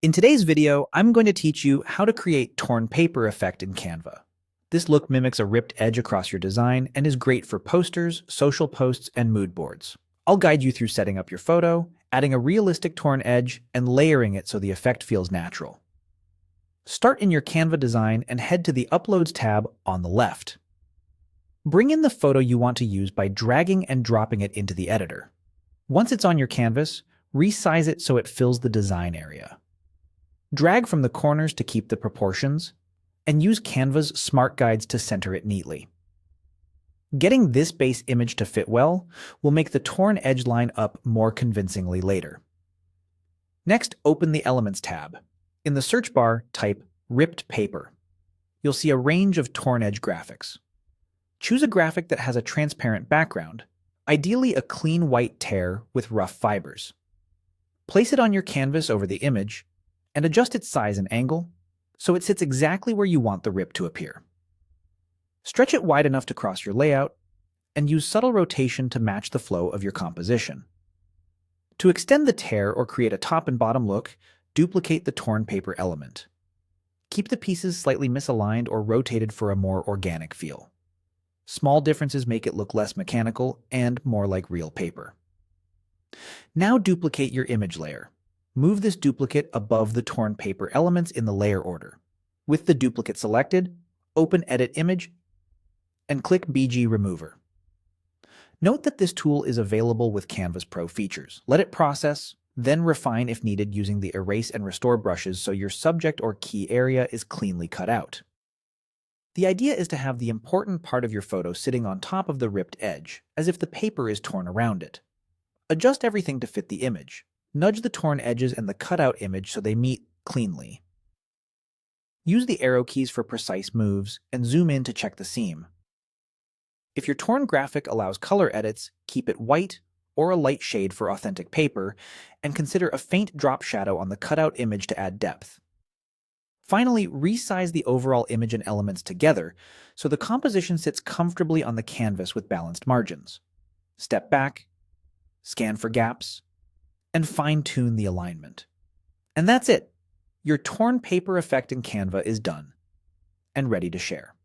In today's video, I'm going to teach you how to create torn paper effect in Canva. This look mimics a ripped edge across your design and is great for posters, social posts, and mood boards. I'll guide you through setting up your photo, adding a realistic torn edge, and layering it so the effect feels natural. Start in your Canva design and head to the Uploads tab on the left. Bring in the photo you want to use by dragging and dropping it into the editor. Once it's on your canvas, resize it so it fills the design area. Drag from the corners to keep the proportions, and use Canva's smart guides to center it neatly. Getting this base image to fit well will make the torn edge line up more convincingly later. Next, open the Elements tab. In the search bar, type Ripped Paper. You'll see a range of torn edge graphics. Choose a graphic that has a transparent background, ideally a clean white tear with rough fibers. Place it on your canvas over the image, and adjust its size and angle so it sits exactly where you want the rip to appear. Stretch it wide enough to cross your layout, and use subtle rotation to match the flow of your composition. To extend the tear or create a top and bottom look, duplicate the torn paper element. Keep the pieces slightly misaligned or rotated for a more organic feel. Small differences make it look less mechanical and more like real paper. Now duplicate your image layer. Move this duplicate above the torn paper elements in the layer order. With the duplicate selected, open Edit Image and click BG Remover. Note that this tool is available with Canva's Pro features. Let it process, then refine if needed using the Erase and Restore brushes so your subject or key area is cleanly cut out. The idea is to have the important part of your photo sitting on top of the ripped edge, as if the paper is torn around it. Adjust everything to fit the image. Nudge the torn edges and the cutout image so they meet cleanly. Use the arrow keys for precise moves and zoom in to check the seam. If your torn graphic allows color edits, keep it white or a light shade for authentic paper, and consider a faint drop shadow on the cutout image to add depth. Finally, resize the overall image and elements together so the composition sits comfortably on the canvas with balanced margins. Step back, scan for gaps, and fine-tune the alignment. And that's it. Your torn paper effect in Canva is done and ready to share.